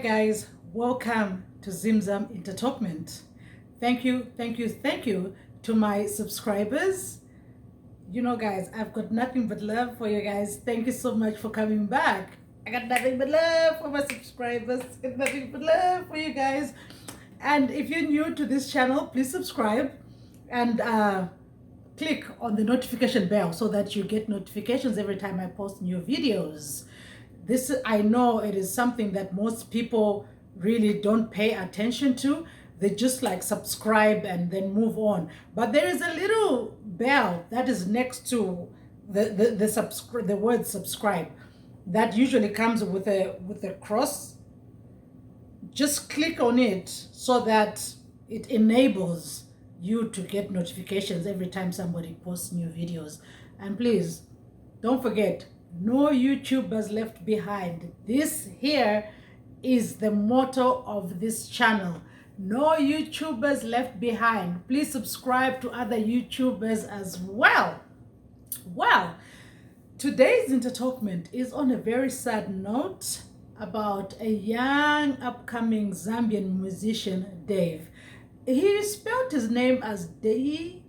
Guys, welcome to Zimzam Entertainment. Thank you to my subscribers. You know, guys, I've got nothing but love for you guys. Thank you so much for coming back. I got nothing but love for my subscribers. Got nothing but love for you guys. And if you're new to this channel, please subscribe and click on the notification bell so that you get notifications every time I post new videos. This, I know it is something that most people really don't pay attention to. They just like subscribe and then move on. But there is a little bell that is next to the word subscribe that usually comes with a cross. Just click on it so that it enables you to get notifications every time somebody posts new videos. And please don't forget, no YouTubers left behind. This here is the motto of this channel. No YouTubers left behind. Please subscribe to other YouTubers as well. Well, today's entertainment is on a very sad note about a young upcoming Zambian musician, Daev. He spelled his name as Daev,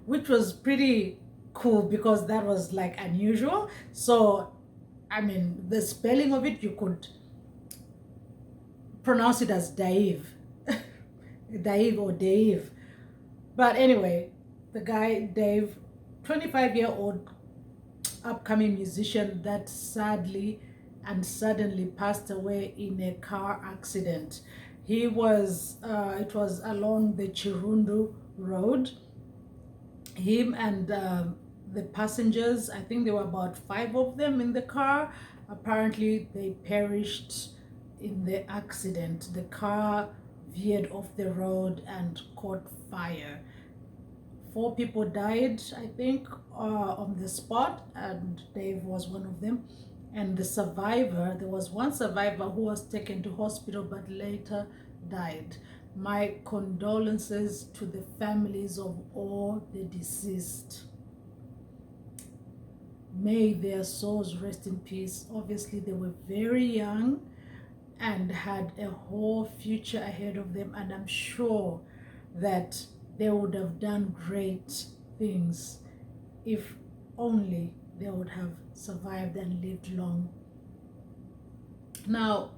which was pretty cool because that was like unusual. So I mean, the spelling of it, you could pronounce it as Daev Daev or Dave. But anyway, the guy Daev, 25-year-old upcoming musician that sadly and suddenly passed away in a car accident. He was it was along the Chirundu road. Him and the passengers, I think there were about 5 of them in the car. Apparently they perished in the accident. The car veered off the road and caught fire. 4 people died, I think, on the spot, and Dave was one of them. And the survivor, there was one survivor who was taken to hospital but later died. My condolences to the families of all the deceased. May their souls rest in peace. Obviously, they were very young and had a whole future ahead of them, and I'm sure that they would have done great things if only they would have survived and lived long. Now,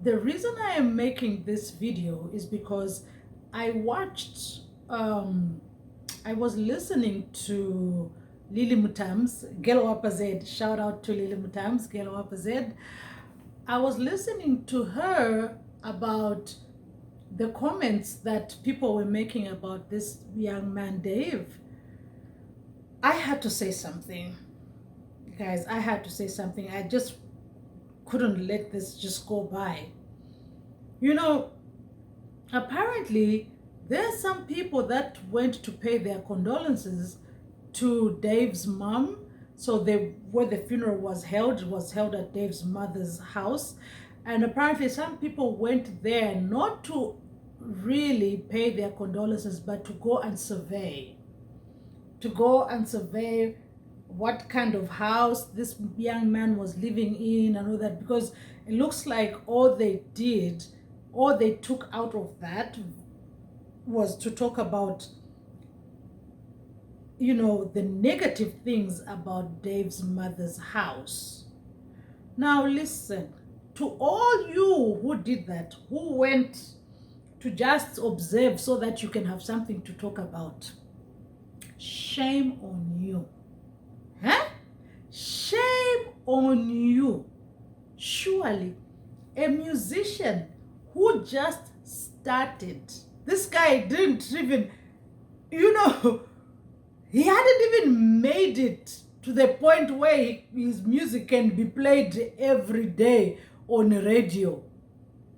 the reason I am making this video is because I watched, I was listening to Lily Mutam's Gelo Apazed. Shout out to Lily Mutam's Gelo Apazed. I was listening to her about the comments that people were making about this young man, Daev. I had to say something. Guys, I had to say something. I just couldn't let this just go by. You know, apparently there are some people that went to pay their condolences to Dave's mom. So where the funeral was held at Dave's mother's house. And apparently some people went there not to really pay their condolences, but to go and survey. To go and survey what kind of house this young man was living in and all that, because it looks like all they took out of that was to talk about, you know, the negative things about Dave's mother's house. Now listen, to all you who did that, who went to just observe so that you can have something to talk about, shame on you. Huh? Shame on you. Surely a musician who just started, this guy didn't even, you know, he hadn't even made it to the point where his music can be played every day on the radio.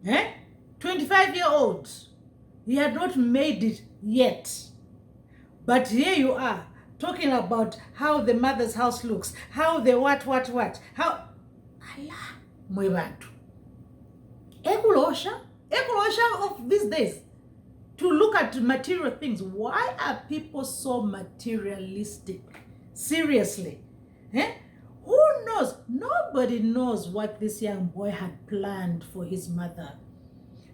25-year-old. He had not made it yet. But here you are, talking about how the mother's house looks, how the what, how, Allah, mwebantu. Ekulosha of these days, to look at material things. Why are people so materialistic Seriously. Eh? Who knows? Nobody knows what this young boy had planned for his mother.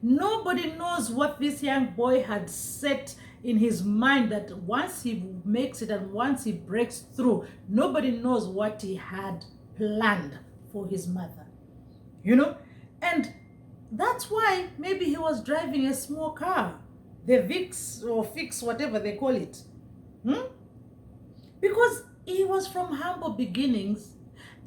Nobody knows what this young boy had set in his mind, that once he makes it and once he breaks through, nobody knows what he had planned for his mother. You know? And that's why maybe he was driving a small car, the VIX or Fix, whatever they call it. Because he was from humble beginnings,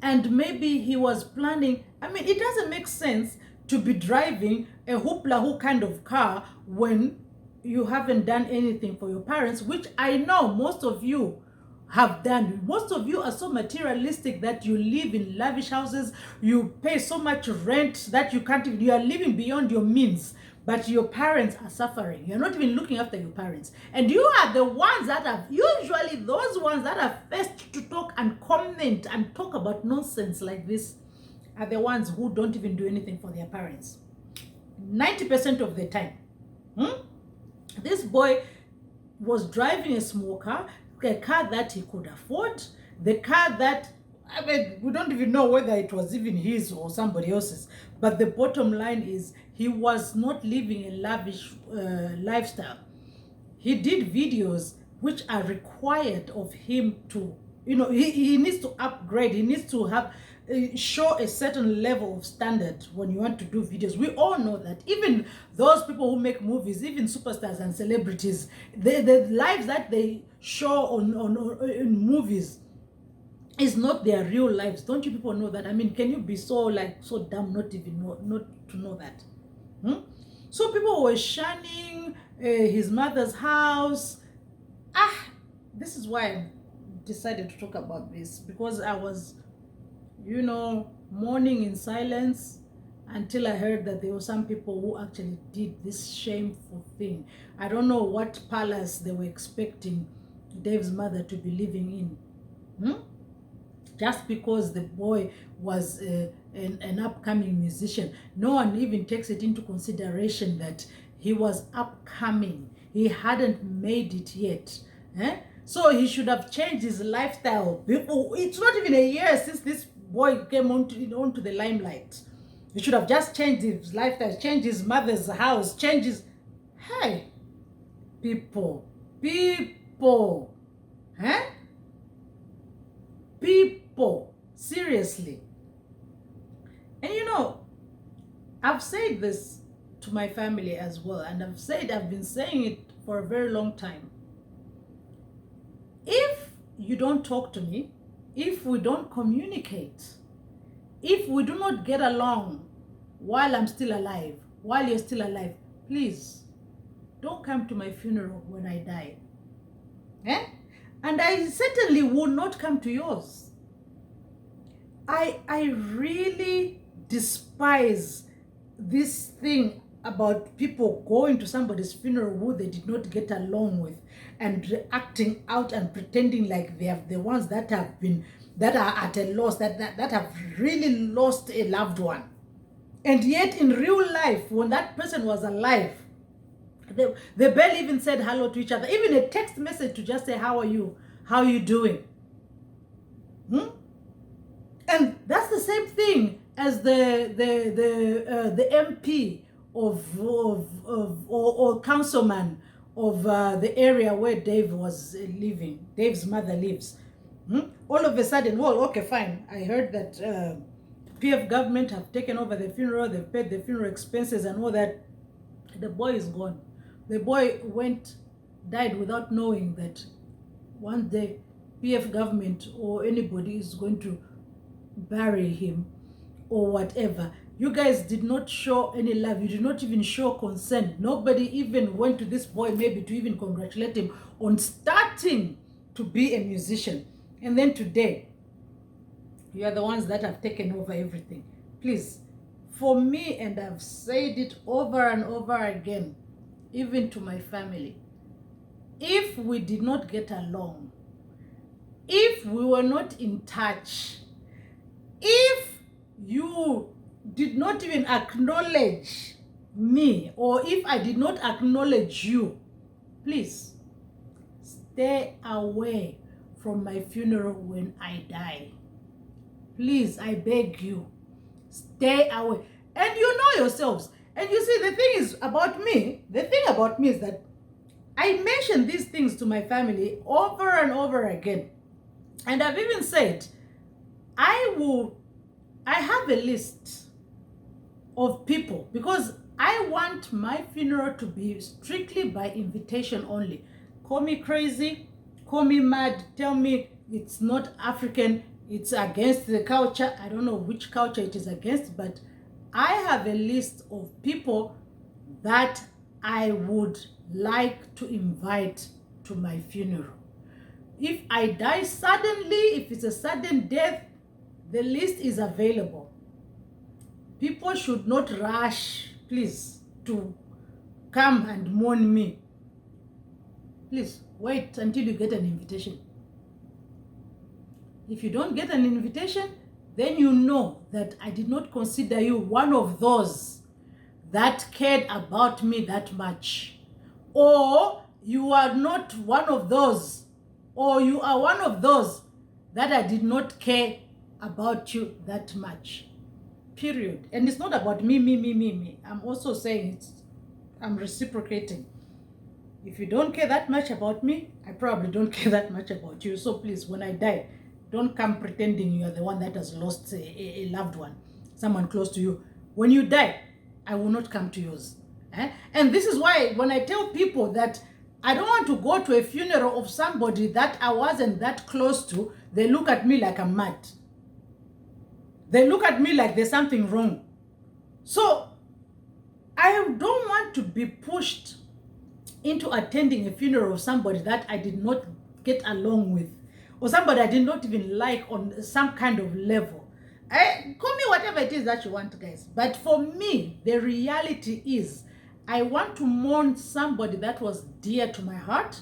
and maybe he was planning. I mean, it doesn't make sense to be driving a hoopla-hoo kind of car when you haven't done anything for your parents, which I know most of you have done. Most of you are so materialistic that you live in lavish houses, you pay so much rent that you can't even, you are living beyond your means, but your parents are suffering. You're not even looking after your parents. And you are the ones that have, usually those ones that are first to talk and comment and talk about nonsense like this are the ones who don't even do anything for their parents. 90% of the time. This boy was driving a small car, a car that he could afford, the car that, I mean, we don't even know whether it was even his or somebody else's. But the bottom line is, he was not living a lavish lifestyle. He did videos which are required of him to, you know, he needs to upgrade. He needs to have, show a certain level of standard when you want to do videos. We all know that. Even those people who make movies, even superstars and celebrities, the lives that they show in movies is not their real lives. Don't you people know that? I mean, can you be so dumb not to know that? So people were shunning his mother's house. This is why I decided to talk about this, because I was, you know, mourning in silence until I heard that there were some people who actually did this shameful thing. I don't know what palace they were expecting Dave's mother to be living in. Just because the boy was an upcoming musician. No one even takes it into consideration that he was upcoming. He hadn't made it yet. So he should have changed his lifestyle. It's not even a year since this boy came onto the limelight. He should have just changed his lifestyle, changed his mother's house, changed his... Hey, people, people, seriously. And you know, I've said this to my family as well, and I've been saying it for a very long time. If you don't talk to me, if we don't communicate, if we do not get along while I'm still alive, while you're still alive, please don't come to my funeral when I die. And I certainly will not come to yours. I really despise this thing about people going to somebody's funeral who they did not get along with and acting out and pretending like they are the ones that are at a loss, that have really lost a loved one. And yet in real life, when that person was alive, they barely even said hello to each other. Even a text message to just say, how are you? How are you doing? And that's the same thing as the MP or councilman of the area where Dave was living. Dave's mother lives. All of a sudden, well, okay, fine. I heard that PF government have taken over the funeral. They've paid the funeral expenses and all that. The boy is gone. The boy died without knowing that one day PF government or anybody is going to bury him or whatever. You guys did not show any love. You did not even show consent. Nobody even went to this boy maybe to even congratulate him on starting to be a musician. And then today, you are the ones that have taken over everything. Please, for me, and I've said it over and over again, even to my family, if we did not get along, if we were not in touch, if you did not even acknowledge me, or if I did not acknowledge you, please stay away from my funeral when I die. Please, I beg you, stay away. And you know yourselves. And you see, the thing is about me, is that I mention these things to my family over and over again. And I've even said, I have a list of people, because I want my funeral to be strictly by invitation only. Call me crazy, call me mad, tell me it's not African, it's against the culture. I don't know which culture it is against, but I have a list of people that I would like to invite to my funeral. If I die suddenly, if it's a sudden death, the list is available. People should not rush, please, to come and mourn me. Please, wait until you get an invitation. If you don't get an invitation, then you know that I did not consider you one of those that cared about me that much. Or you are not one of those, or you are one of those that I did not care about you that much. Period. And it's not about me. I'm also saying I'm reciprocating. If you don't care that much about me, I probably don't care that much about you. So please, when I die, don't come pretending you are the one that has lost a loved one, someone close to you. When you die, I will not come to yours. And this is why when I tell people that I don't want to go to a funeral of somebody that I wasn't that close to, they look at me like I'm mad. They look at me like there's something wrong. So I don't want to be pushed into attending a funeral of somebody that I did not get along with, or somebody I did not even like on some kind of level. Call me whatever it is that you want, guys. But for me, the reality is I want to mourn somebody that was dear to my heart,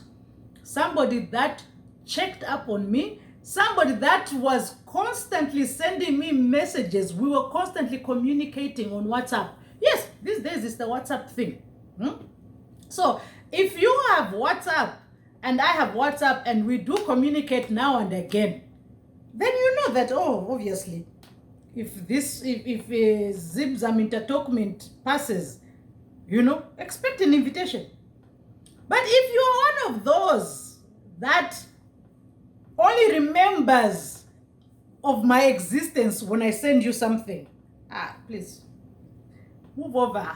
somebody that checked up on me, somebody that was constantly sending me messages. We were constantly communicating on WhatsApp. Yes, these days it's the WhatsApp thing. So if you have WhatsApp and I have WhatsApp and we do communicate now and again, then you know that, oh, obviously, if Zibzam intertalkment passes, expect an invitation. But if you're one of those that only remembers of my existence when I send you something, please, move over.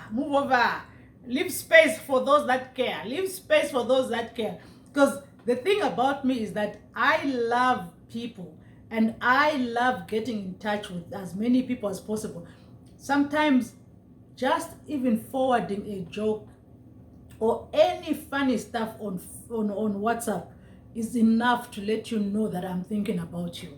Leave space for those that care. Leave space for those that care. Because the thing about me is that I love people and I love getting in touch with as many people as possible. Sometimes just even forwarding a joke or any funny stuff on WhatsApp is enough to let you know that I'm thinking about you.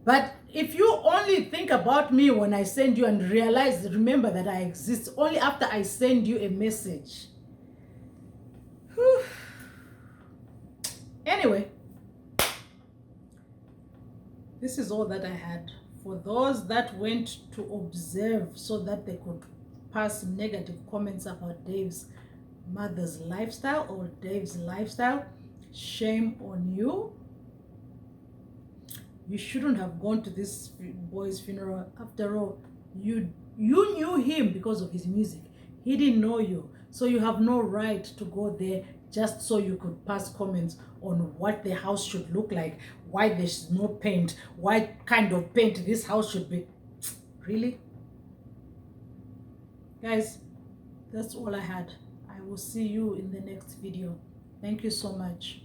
But if you only think about me when I send you and remember that I exist only after I send you a message. Whew. Anyway, this is all that I had. For those that went to observe so that they could pass negative comments about Dave's mother's lifestyle or Dave's lifestyle, shame on you. You shouldn't have gone to this boy's funeral. After all, you knew him because of his music. He didn't know you. So you have no right to go there just so you could pass comments on what the house should look like, why there's no paint, what kind of paint this house should be. Really? Guys, that's all I had. I will see you in the next video. Thank you so much.